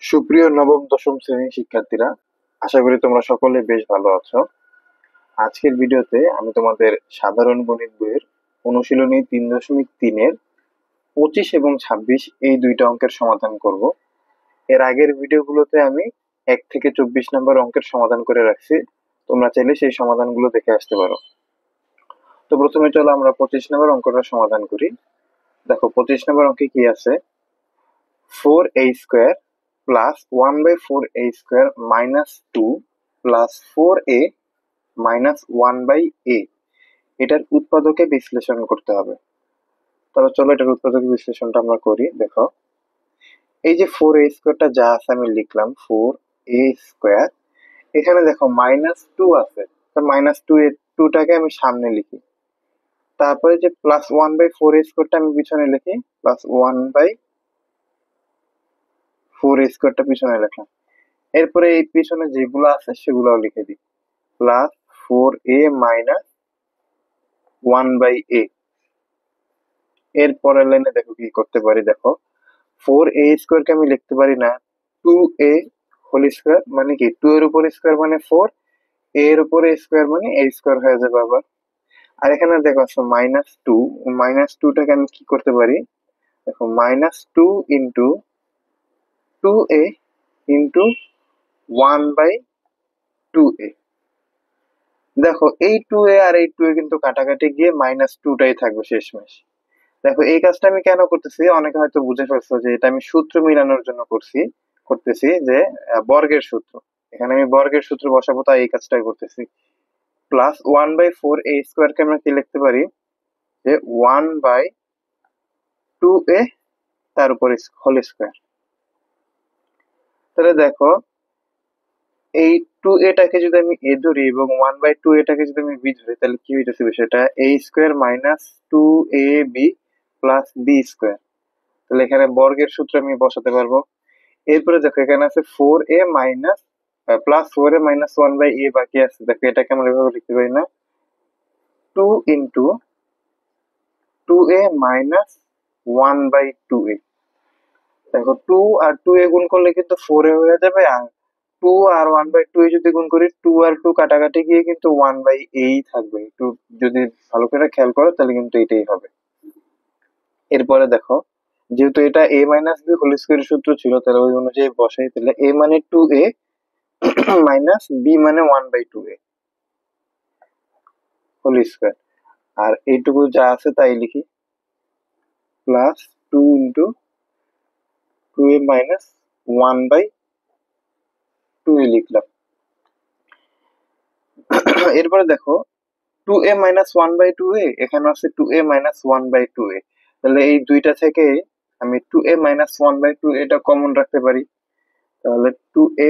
সুপ্রিয় নবম দশম শ্রেণীর শিক্ষার্থীরা, আশা করি তোমরা সকলে বেশ ভালো আছো। আজকের ভিডিওতে আমি তোমাদের সাধারণ গণিত বইয়ের অনুশীলনী 3.3-এর 25 এবং 26 এই দুইটা অঙ্কের সমাধান করব। এর আগের ভিডিওগুলোতে আমি 1 থেকে 24 নম্বর অঙ্কের সমাধান করে রাখছি, তোমরা চাইলে সেই সমাধানগুলো দেখে আসতে পারো। তো প্রথমে চলো আমরা 25 নম্বর অঙ্কটা সমাধান করি। দেখো 25 নম্বর অঙ্কে কি আছে, 4a² plus 1/4a² minus 2 plus 4a minus 1/a, এটার উৎপাদকে বিশ্লেষণ করতে হবে। তাহলে চলো এটার উৎপাদক বিশ্লেষণটা আমরা করি। দেখো, এই যে 4a² যা আছে আমি লিখলাম 4a², এখানে দেখো -2 আছে, তো -2টাকে আমি সামনে লিখি। তারপরে যে প্লাস 1/4a² আমি পিছনে লিখি, প্লাস 1/4a² পিছনে লিখলাম। এরপরে এই পিছনে যেগুলো আছে সেগুলোও লিখে দিই, প্লাস 4a মাইনাস 1/a। এর পরের লাইনে দেখো কি করতে পারি, দেখো 4a² কে আমি লিখতে পারি না 2a হোল স্কোয়ার, মানে কি 2 এর উপর স্কোয়ার মানে 4, এর উপরে স্কোয়ার মানে a স্কোয়ার হয়ে যাবে আবার। আর এখানে দেখো আছে -2, -2টাকে আমি কি করতে পারি, দেখো -2 ইন্টু 2a ইন্টু 1/2a। দেখো এই 2a আর এই 2a কিন্তু কাটাকাটি গিয়ে -2টাই থাকবে শেষমেশ। দেখো এই কাজটা আমি কেন করতেছি, অনেকে হয়তো বুঝে ফেলছো যে এটা আমি সূত্র মিলানোর জন্য করতেছি যে বর্গের সূত্র। এখানে আমি বর্গের সূত্র বসাবো, তাই এই কাজটাই করতেছি। প্লাস 1/4a² কে আমরা কি লিখতে পারি, যে 1/2a তার উপর হোল স্কোয়ার। তাহলে দেখো এই 2a টাকে যদি আমি a ধরি এবং 1/2a টাকে যদি আমি b ধরি, তাহলে কি হইতেছে বিষয়টা, a² minus 2ab plus b²। তাহলে এখানে বর্গের সূত্র আমি বসাতে পারবো। এরপরে দেখো এখানে আছে 4a minus plus 4a minus 1/a বাকি আছে। দেখো এটাকে আমরা এভাবে লিখতে পারি না, 2 ইন্টু 2a মাইনাস 1/2a। দেখো 2 আর 2a গুণ করলে কিন্তু 4a হয়ে যাবে, আর 2 আর 1/2a যদি গুণ করি 2 আর 2 কাটাকাটি গিয়ে কিন্তু 1/a থাকবে। একটু যদি ভালো করে খেয়াল করো তাহলে কিন্তু এটাই হবে। এরপরে দেখো, যেহেতু এটা a মাইনাস b হোল স্কোয়ারের সূত্র ছিল, তাহলে ওই অনুযায়ী বসাই, তাহলে a মানে 2a মাইনাস b মানে 1/2a হোল স্কোয়ার। আর এইটুকু যা আছে তাই লিখি, plus 2 into 2a minus 1/2a লিখলাম। এরপরে দেখো 2a মাইনাস 1/2a, এখানে আছে 2a মাইনাস 1/2a, তাহলে এই দুইটা থেকে আমি 2a মাইনাস 1/2 এটা কমন রাখতে পারি। তাহলে 2a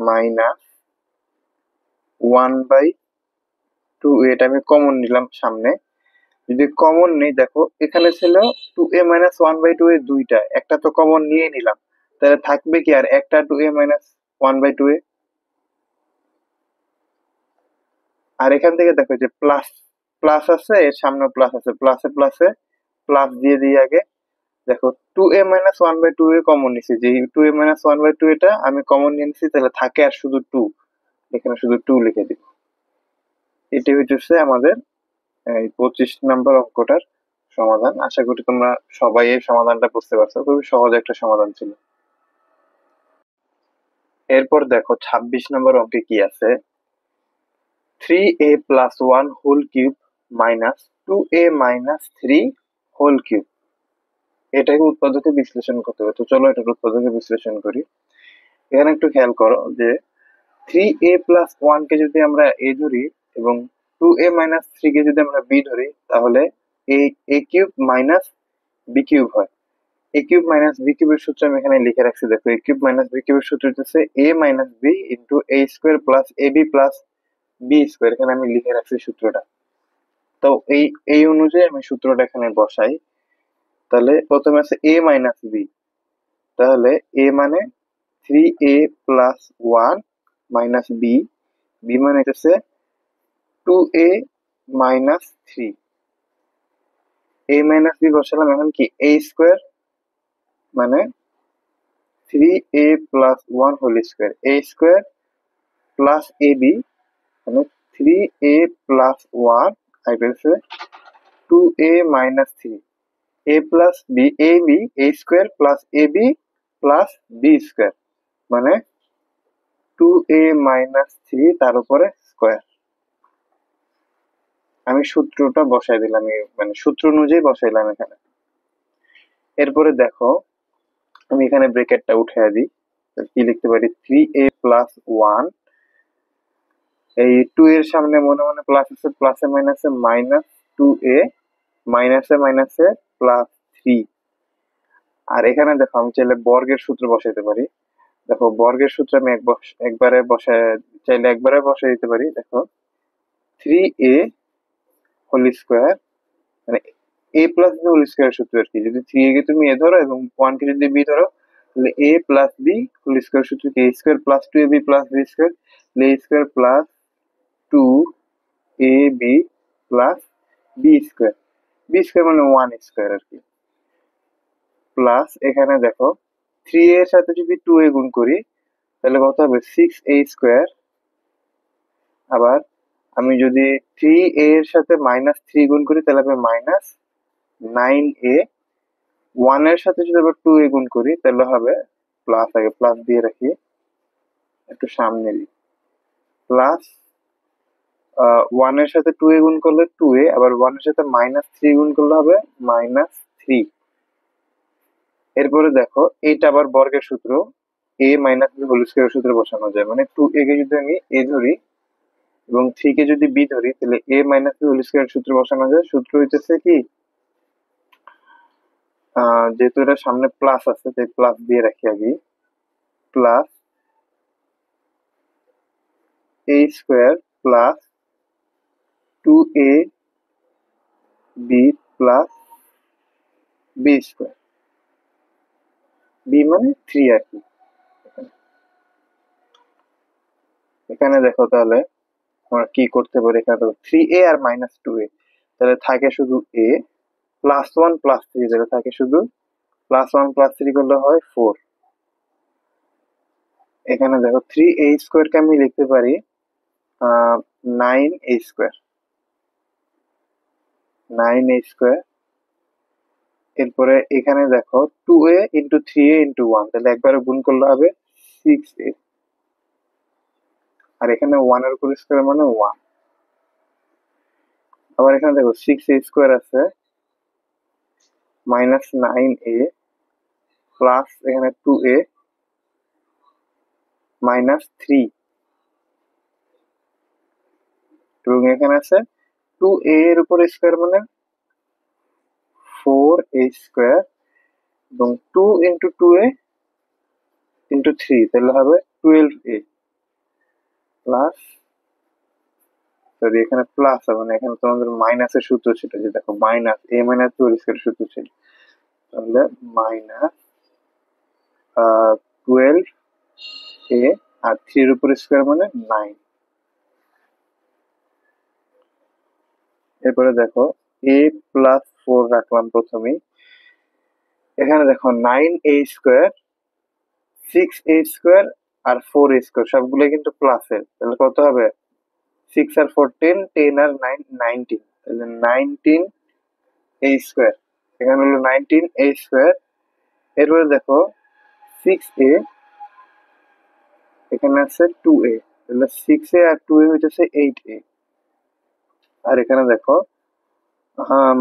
মাইনাস 1/2 এটা আমি কমন নিলাম সামনে। যদি কমন নেই, দেখো এখানে ছিল 2a মাইনাস 1/2 দুইটা, একটা তো কমন নিয়ে নিলাম, তাহলে থাকবে কি আর একটা 2a মাইনাস 1/2। আর এখান থেকে দেখো যে প্লাস প্লাস আছে, এর সামনে প্লাস আছে, প্লাসে প্লাসে প্লাস দিয়ে দিই আগে। দেখো 2a মাইনাস 1/2 কমন নিছি, যে 2a মাইনাস 1/2 এটা আমি কমন নিয়ে নিছি, তাহলে থাকে আর শুধু 2, এখানে শুধু 2 লিখে দিব। এটি হচ্ছে আমাদের এই 25 নম্বর অঙ্কটার সমাধান। আশা করি তোমরা সবাই এই সমাধানটা বুঝতে পারছো, খুবই সহজ একটা সমাধান ছিল। এরপর দেখো 26 নম্বর অঙ্কে কি আছে, 3a plus 1 whole cube minus 2a minus 3 whole cube, এটাকে উৎপাদকে বিশ্লেষণ করতে হবে। তো চলো এটাকে উৎপাদকে বিশ্লেষণ করি। এখানে একটু খেয়াল করো যে 3a প্লাস 1 কে যদি আমরা a ধরি এবং 2a মাইনাস 3 কে যদি আমরা b ধরি, তাহলে a cube minus b cube হয়। a কিউব মাইনাস b কিউবের সূত্র আমি এখানে লিখে রাখছি। দেখো a কিউব মাইনাস b কিউবের সূত্র হচ্ছে a minus b into a square plus ab plus b square, এখানে আমি লিখে রাখছি সূত্রটা। তো এই অনুযায়ী আমি সূত্রটা এখানে বসাই। তাহলে প্রথমে আছে a মাইনাস b, তাহলে a মানে 3a plus 1 minus b, b মানে হচ্ছে 2a minus 3, a minus b বসালাম। এখন কি a স্কোয়ার মানে 3a plus 1 whole square, a square plus ab মানে 3a plus 1 আইতেছে 2a minus 3, a plus b, ab a square plus ab plus b square মানে 2a minus 3 তার উপরে square. আমি সূত্রটা বসাই দিলাম, মানে সূত্র অনুযায়ী বসাইলাম এখানে। এরপরে দেখো আমি এখানে ব্র্যাকেটটা উঠিয়ে দিই, কি লিখতে পারি 3a plus 1, এই 2 এর সামনে মনে মনে প্লাস আছে, প্লাসে মাইনাসে মাইনাস 2a, মাইনাসে মাইনাসে প্লাস 3। আর এখানে দেখো আমি চাইলে বর্গের সূত্র বসাইতে পারি। দেখো বর্গের সূত্র আমি একবারে বসায়, চাইলে একবারে বসাই দিতে পারি। দেখো 3a হোল স্কয়ার মানে a plus b whole square সূত্র আর কি। যদি 3a কে তুমি a ধরো এবং 1 কে যদি b ধরো, তাহলে a plus b whole square সূত্র কি a square plus 2ab plus b square, a square plus 2ab plus b square, b square মানে 1 স্কয়ার আর কি। প্লাস এখানে দেখো 3a এর সাথে যদি 2a গুণ করি তাহলে কত হবে 6a স্কয়ার। আবার আমি যদি 3a এর সাথে মাইনাস 3 গুণ করি তাহলে হবে মাইনাস 9a, 1 এর সাথে যদি আবার 2a গুণ করি তাহলে হবে প্লাস, আগে প্লাস দিয়ে রাখি একটু সামনে দিই, প্লাস 1 এর সাথে 2a গুণ করলে 2a, আবার 1 এর সাথে মাইনাস 3 গুণ করলে হবে মাইনাস 3। এরপরে দেখো এইটা আবার বর্গের সূত্র a minus b whole square সূত্রে বসানো যায়, মানে 2a কে যদি আমি a ধরি এবং 3 কে যদি b ধরি তাহলে a minus b whole square সূত্রে বসানো যায়। সূত্র হইতেছে কি, যেহেতু এটা সামনে প্লাস আছে তাই প্লাস দিয়ে রাখি আগে, plus a square plus 2ab plus b square, b মানে 3 আর কি। এখানে দেখো তাহলে আমরা কি করতে পারি, এখানে দেখো 3a আর মাইনাস 2a, তাহলে থাকে শুধু a, প্লাস 1 প্লাস 3 তাহলে থাকে শুধু প্লাস 1 প্লাস 3 করলে হয় 4। এখানে দেখো 3a স্কয়ার কে আমি লিখতে পারি 9a স্কয়ার, 9a স্কয়ার। এরপরে এখানে দেখো 2a ইন্টু 3a ইন্টু 1, তাহলে একবারে গুণ করলে হবে 6a, আর এখানে 1 এর উপর স্কয়ার মানে 1। আবার এখানে দেখো 6a স্কয়ার আছে মাইনাস 9a প্লাস এখানে 2a মাইনাস 3, এবং এখানে আছে 2a এর উপর স্কয়ার মানে 4a স্কয়ার, এবং 2 ইন্টু 2a ইন্টু 3 তাহলে হবে 12a প্লাস, সরি এখানে প্লাস হবে না, এখানে তোমাদের মাইনাসের সূত্র ছিল, যে দেখো minus a minus b whole square সূত্র ছিল, তাহলে মাইনাস 12a আর 3 এর উপর স্কয়ার মানে 9। এরপরে দেখো a প্লাস 4 রাখলাম প্রথমেই। এখানে দেখো 9a স্কয়ার, 6a স্কয়ার আর 4a স্কয়ার সবগুলো কিন্তু প্লাসের, তাহলে কত হবে 6 আর 4 10, 10 আর 9 19, তাহলে 19a স্কয়ার, এখানে হলো 19a স্কয়ার। এরপরে দেখো 6a, এখানে আছে 2a, তাহলে 6a আর 2a হইতেছে 8a। আর এখানে দেখো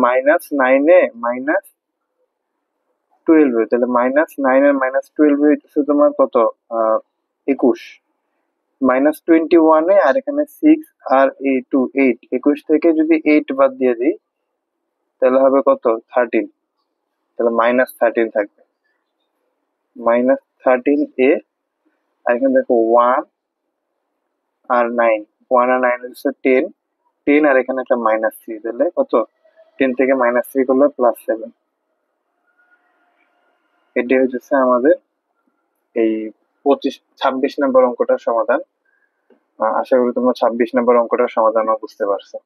মাইনাস 9a মাইনাস 12, তাহলে মাইনাস 9 আর মাইনাস 12 হইতেছে তোমার কত 21, মাইনাস 21 আর এখানে 6 আর 8, 21 থেকে যদি 8 বাদ দিয়ে দিই তাহলে হবে কত 13, তাহলে মাইনাস 13 থাকবে, মাইনাস 13a। আর এখানে দেখো 1 আর 9, 1 আর 9 হচ্ছে 10, 10 আর এখানে একটা মাইনাস 3, তাহলে কত 10 থেকে মাইনাস 3 করলে প্লাস 7। এটি হচ্ছে আমাদের এই 26 নম্বর অঙ্কটার সমাধান। আশা করি তোমরা 26 নম্বর অঙ্কটার সমাধানও বুঝতে পারছো।